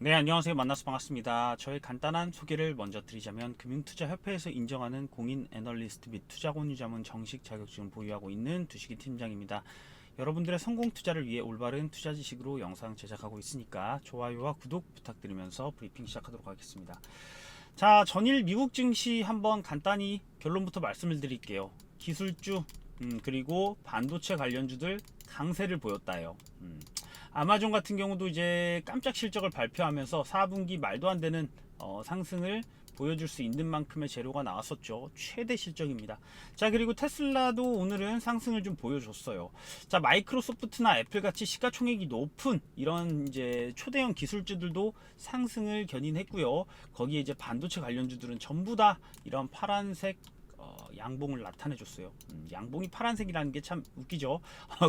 네, 안녕하세요. 만나서 반갑습니다. 저의 간단한 소개를 먼저 드리자면 금융투자협회에서 인정하는 공인 애널리스트 및 투자권유자문 정식 자격증을 보유하고 있는 두식이 팀장입니다. 여러분들의 성공 투자를 위해 올바른 투자 지식으로 영상 제작하고 있으니까 좋아요와 구독 부탁드리면서 브리핑 시작하도록 하겠습니다. 자, 전일 미국 증시 한번 간단히 결론부터 말씀을 드릴게요. 기술주 그리고 반도체 관련주들 강세를 보였다요. 아마존 같은 경우도 이제 깜짝 실적을 발표하면서 4분기 말도 안 되는 상승을 보여줄 수 있는 만큼의 재료가 나왔었죠. 최대 실적입니다. 자, 그리고 테슬라도 오늘은 상승을 좀 보여줬어요. 자, 마이크로소프트나 애플 같이 시가총액이 높은 이런 이제 초대형 기술주들도 상승을 견인했고요. 거기에 이제 반도체 관련주들은 전부 다 이런 파란색 양봉을 나타내 줬어요. 양봉이 파란색이라는 게 참 웃기죠.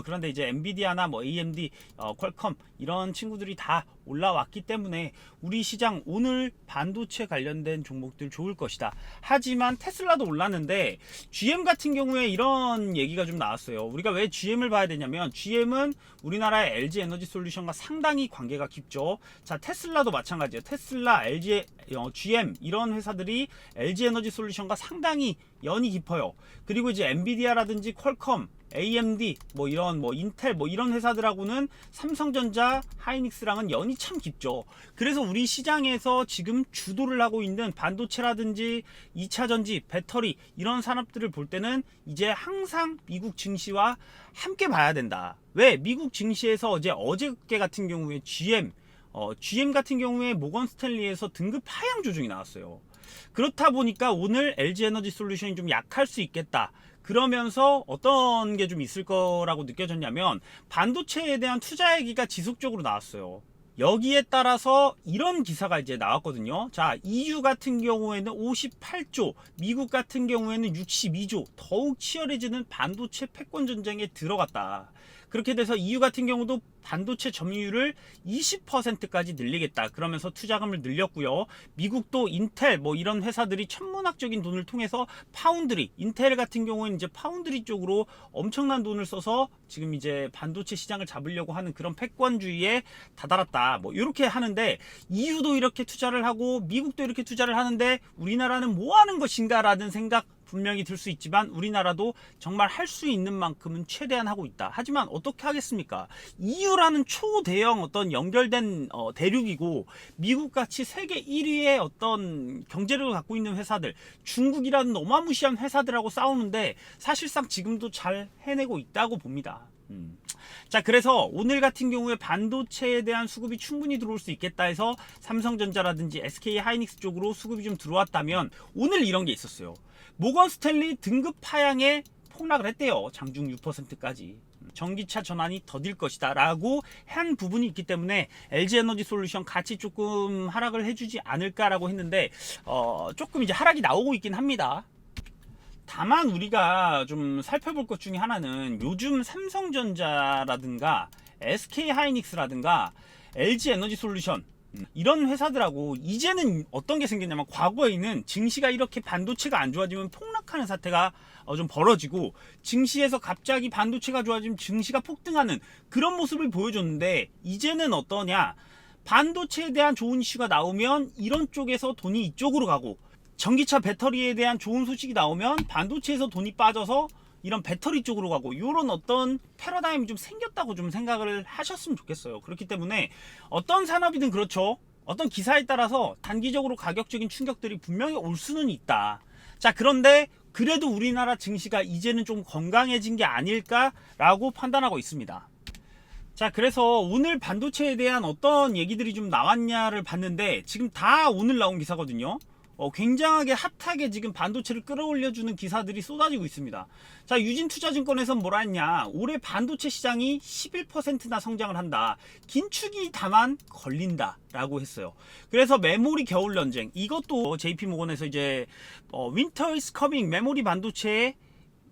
그런데 이제 엔비디아나 뭐 AMD, 퀄컴 이런 친구들이 다 올라왔기 때문에 우리 시장 오늘 반도체 관련된 종목들 좋을 것이다. 하지만 테슬라도 올랐는데 GM 같은 경우에 이런 얘기가 좀 나왔어요. 우리가 왜 GM을 봐야 되냐면 GM은 우리나라의 LG 에너지 솔루션과 상당히 관계가 깊죠. 자, 테슬라도 마찬가지예요. 테슬라, LG, GM 이런 회사들이 LG 에너지 솔루션과 상당히 연이 깊어요. 그리고 이제 엔비디아라든지 퀄컴, AMD 뭐 이런 인텔 뭐 이런 회사들하고는 삼성전자, 하이닉스랑은 연이 참 깊죠. 그래서 우리 시장에서 지금 주도를 하고 있는 반도체라든지 2차전지, 배터리 이런 산업들을 볼 때는 이제 항상 미국 증시와 함께 봐야 된다. 왜? 미국 증시에서 어저께 같은 경우에 GM 같은 경우에 모건 스탠리에서 등급 하향 조정이 나왔어요. 그렇다 보니까 오늘 LG 에너지 솔루션이 좀 약할 수 있겠다. 그러면서 어떤 게 좀 있을 거라고 느껴졌냐면 반도체에 대한 투자 얘기가 지속적으로 나왔어요. 여기에 따라서 이런 기사가 이제 나왔거든요. 자, EU 같은 경우에는 58조, 미국 같은 경우에는 62조, 더욱 치열해지는 반도체 패권 전쟁에 들어갔다. 그렇게 돼서 EU 같은 경우도 반도체 점유율을 20%까지 늘리겠다. 그러면서 투자금을 늘렸고요. 미국도 인텔 뭐 이런 회사들이 천문학적인 돈을 통해서 파운드리, 인텔 같은 경우에는 이제 파운드리 쪽으로 엄청난 돈을 써서 지금 이제 반도체 시장을 잡으려고 하는 그런 패권주의에 다다랐다. 뭐 이렇게 하는데 EU도 이렇게 투자를 하고 미국도 이렇게 투자를 하는데 우리나라는 뭐 하는 것인가라는 생각 분명히 들 수 있지만 우리나라도 정말 할 수 있는 만큼은 최대한 하고 있다. 하지만 어떻게 하겠습니까? EU라는 초대형 어떤 연결된 대륙이고 미국같이 세계 1위의 어떤 경제력을 갖고 있는 회사들, 중국이라는 어마무시한 회사들하고 싸우는데 사실상 지금도 잘 해내고 있다고 봅니다. 자, 그래서 오늘 같은 경우에 반도체에 대한 수급이 충분히 들어올 수 있겠다 해서 삼성전자라든지 SK 하이닉스 쪽으로 수급이 좀 들어왔다면 오늘 이런 게 있었어요. 모건 스탠리 등급 하향에 폭락을 했대요. 장중 6%까지. 전기차 전환이 더딜 것이다 라고 한 부분이 있기 때문에 LG 에너지 솔루션 같이 조금 하락을 해주지 않을까라고 했는데 조금 이제 하락이 나오고 있긴 합니다. 다만 우리가 좀 살펴볼 것 중에 하나는 요즘 삼성전자라든가 SK 하이닉스라든가 LG 에너지 솔루션 이런 회사들하고 이제는 어떤 게 생겼냐면 과거에는 증시가 이렇게 반도체가 안 좋아지면 폭락하는 사태가 좀 벌어지고 증시에서 갑자기 반도체가 좋아지면 증시가 폭등하는 그런 모습을 보여줬는데 이제는 어떠냐, 반도체에 대한 좋은 이슈가 나오면 이런 쪽에서 돈이 이쪽으로 가고 전기차 배터리에 대한 좋은 소식이 나오면 반도체에서 돈이 빠져서 이런 배터리 쪽으로 가고 이런 어떤 패러다임이 좀 생겼다고 좀 생각을 하셨으면 좋겠어요. 그렇기 때문에 어떤 산업이든 그렇죠. 어떤 기사에 따라서 단기적으로 가격적인 충격들이 분명히 올 수는 있다. 자, 그런데 그래도 우리나라 증시가 이제는 좀 건강해진 게 아닐까라고 판단하고 있습니다. 자, 그래서 오늘 반도체에 대한 어떤 얘기들이 좀 나왔냐를 봤는데 지금 다 오늘 나온 기사거든요. 굉장하게 핫하게 지금 반도체를 끌어올려주는 기사들이 쏟아지고 있습니다. 자, 유진투자증권에서는 뭐라 했냐, 올해 반도체 시장이 11%나 성장을 한다. 긴축이 다만 걸린다 라고 했어요. 그래서 메모리 겨울전쟁, 이것도 JP모건에서 이제 Winter is coming, 메모리 반도체에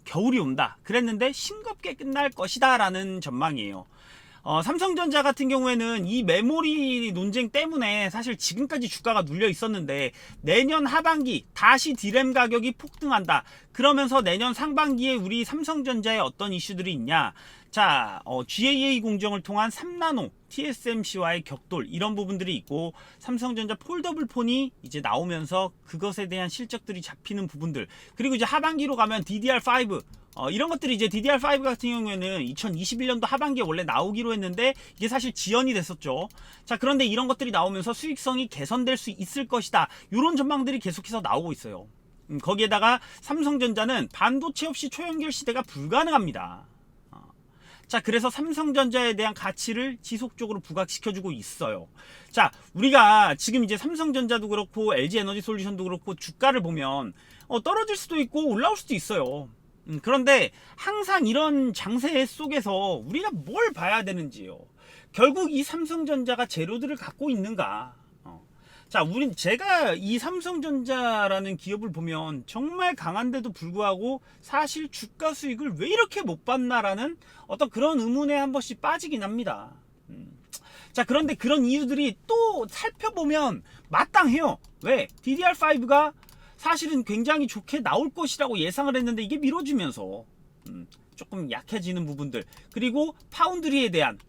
겨울이 온다 그랬는데 싱겁게 끝날 것이다 라는 전망이에요. 삼성전자 같은 경우에는 이 메모리 논쟁 때문에 사실 지금까지 주가가 눌려 있었는데 내년 하반기 다시 D램 가격이 폭등한다. 그러면서 내년 상반기에 우리 삼성전자에 어떤 이슈들이 있냐. 자, GAA 공정을 통한 3나노 TSMC와의 격돌 이런 부분들이 있고 삼성전자 폴더블 폰이 이제 나오면서 그것에 대한 실적들이 잡히는 부분들 그리고 이제 하반기로 가면 DDR5 이런 것들이 이제 DDR5 같은 경우에는 2021년도 하반기에 원래 나오기로 했는데 이게 사실 지연이 됐었죠. 자, 그런데 이런 것들이 나오면서 수익성이 개선될 수 있을 것이다. 이런 전망들이 계속해서 나오고 있어요. 거기에다가 삼성전자는 반도체 없이 초연결 시대가 불가능합니다. 자, 그래서 삼성전자에 대한 가치를 지속적으로 부각시켜주고 있어요. 자, 우리가 지금 이제 삼성전자도 그렇고 LG에너지솔루션도 그렇고 주가를 보면 떨어질 수도 있고 올라올 수도 있어요. 그런데 항상 이런 장세 속에서 우리가 뭘 봐야 되는지요. 결국 이 삼성전자가 재료들을 갖고 있는가. 자, 제가 이 삼성전자라는 기업을 보면 정말 강한데도 불구하고 사실 주가 수익을 왜 이렇게 못 봤나라는 어떤 그런 의문에 한 번씩 빠지긴 합니다. 자, 그런데 그런 이유들이 또 살펴보면 마땅해요. 왜? DDR5가 사실은 굉장히 좋게 나올 것이라고 예상을 했는데 이게 미뤄지면서 조금 약해지는 부분들 그리고 파운드리에 대한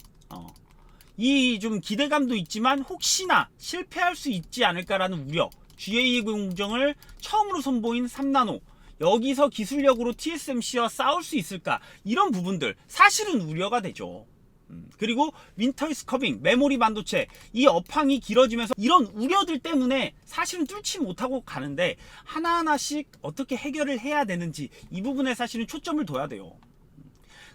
이 좀 기대감도 있지만 혹시나 실패할 수 있지 않을까라는 우려 GAA 공정을 처음으로 선보인 3나노 여기서 기술력으로 TSMC와 싸울 수 있을까 이런 부분들 사실은 우려가 되죠. 그리고 윈터 이즈 커밍 메모리 반도체 이 업황이 길어지면서 이런 우려들 때문에 사실은 뚫지 못하고 가는데 하나하나씩 어떻게 해결을 해야 되는지 이 부분에 사실은 초점을 둬야 돼요.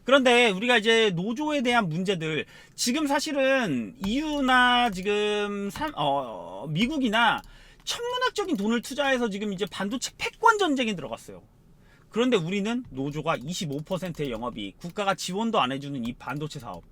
그런데 우리가 이제 노조에 대한 문제들 지금 사실은 EU나 지금 미국이나 천문학적인 돈을 투자해서 지금 이제 반도체 패권 전쟁에 들어갔어요. 그런데 우리는 노조가 25%의 영업이익 국가가 지원도 안 해주는 이 반도체 사업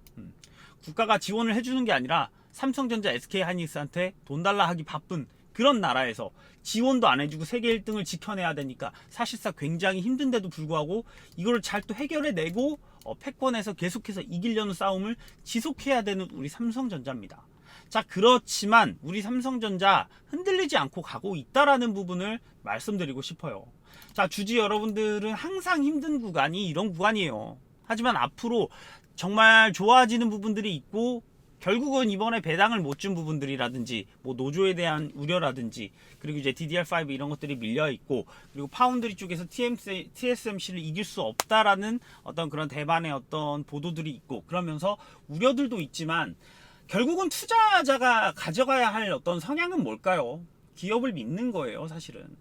국가가 지원을 해주는 게 아니라 삼성전자 SK하이닉스한테 돈 달라 하기 바쁜 그런 나라에서 지원도 안 해주고 세계 1등을 지켜내야 되니까 사실상 굉장히 힘든데도 불구하고 이거를 잘 또 해결해내고 패권에서 계속해서 이기려는 싸움을 지속해야 되는 우리 삼성전자입니다. 자, 그렇지만 우리 삼성전자 흔들리지 않고 가고 있다라는 부분을 말씀드리고 싶어요. 자, 주주 여러분들은 항상 힘든 구간이 이런 구간이에요. 하지만 앞으로 정말 좋아지는 부분들이 있고 결국은 이번에 배당을 못 준 부분들이라든지 뭐 노조에 대한 우려라든지 그리고 이제 DDR5 이런 것들이 밀려 있고 그리고 파운드리 쪽에서 TSMC를 이길 수 없다라는 어떤 그런 대반의 어떤 보도들이 있고 그러면서 우려들도 있지만 결국은 투자자가 가져가야 할 어떤 성향은 뭘까요? 기업을 믿는 거예요, 사실은.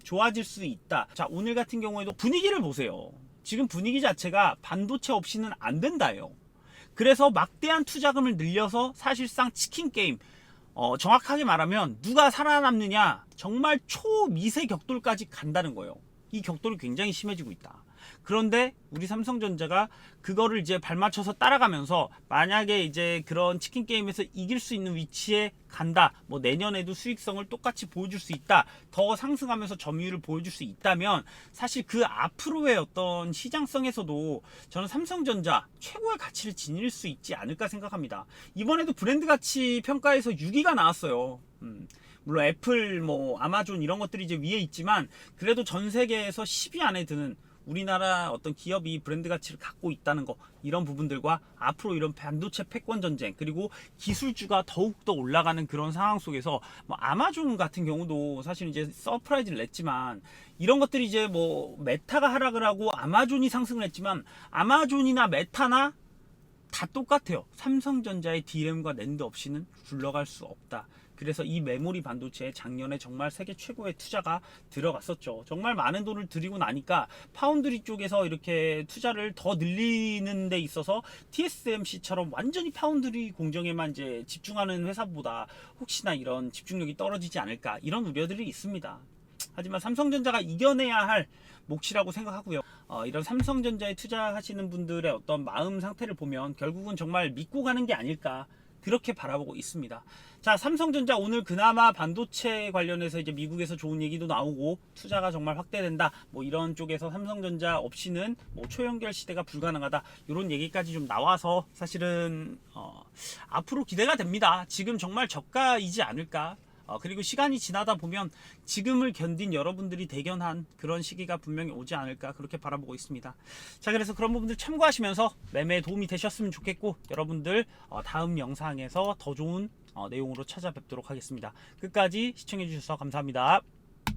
좋아질 수 있다. 자, 오늘 같은 경우에도 분위기를 보세요. 지금 분위기 자체가 반도체 없이는 안 된다예요. 그래서 막대한 투자금을 늘려서 사실상 치킨 게임 정확하게 말하면 누가 살아남느냐 정말 초미세 격돌까지 간다는 거예요. 이 격돌이 굉장히 심해지고 있다. 그런데 우리 삼성전자가 그거를 이제 발맞춰서 따라가면서 만약에 이제 그런 치킨 게임에서 이길 수 있는 위치에 간다. 뭐 내년에도 수익성을 똑같이 보여줄 수 있다. 더 상승하면서 점유율을 보여줄 수 있다면 사실 그 앞으로의 어떤 시장성에서도 저는 삼성전자 최고의 가치를 지닐 수 있지 않을까 생각합니다. 이번에도 브랜드 가치 평가에서 6위가 나왔어요. 물론 애플, 뭐 아마존 이런 것들이 이제 위에 있지만 그래도 전 세계에서 10위 안에 드는 우리나라 어떤 기업이 브랜드 가치를 갖고 있다는 거 이런 부분들과 앞으로 이런 반도체 패권 전쟁 그리고 기술주가 더욱더 올라가는 그런 상황 속에서 뭐 아마존 같은 경우도 사실 이제 서프라이즈를 냈지만 이런 것들이 이제 뭐 메타가 하락을 하고 아마존이 상승을 했지만 아마존이나 메타나 다 똑같아요. 삼성전자의 D램과 낸드 없이는 굴러갈 수 없다. 그래서 이 메모리 반도체에 작년에 정말 세계 최고의 투자가 들어갔었죠. 정말 많은 돈을 들이고 나니까 파운드리 쪽에서 이렇게 투자를 더 늘리는 데 있어서 TSMC처럼 완전히 파운드리 공정에만 이제 집중하는 회사보다 혹시나 이런 집중력이 떨어지지 않을까 이런 우려들이 있습니다. 하지만 삼성전자가 이겨내야 할 몫이라고 생각하고요. 이런 삼성전자에 투자하시는 분들의 어떤 마음 상태를 보면 결국은 정말 믿고 가는 게 아닐까. 그렇게 바라보고 있습니다. 자, 삼성전자 오늘 그나마 반도체 관련해서 이제 미국에서 좋은 얘기도 나오고 투자가 정말 확대된다. 뭐 이런 쪽에서 삼성전자 없이는 뭐 초연결 시대가 불가능하다. 이런 얘기까지 좀 나와서 사실은 앞으로 기대가 됩니다. 지금 정말 저가이지 않을까. 그리고 시간이 지나다 보면 지금을 견딘 여러분들이 대견한 그런 시기가 분명히 오지 않을까 그렇게 바라보고 있습니다. 자, 그래서 그런 부분들 참고하시면서 매매에 도움이 되셨으면 좋겠고 여러분들 다음 영상에서 더 좋은 내용으로 찾아뵙도록 하겠습니다. 끝까지 시청해 주셔서 감사합니다.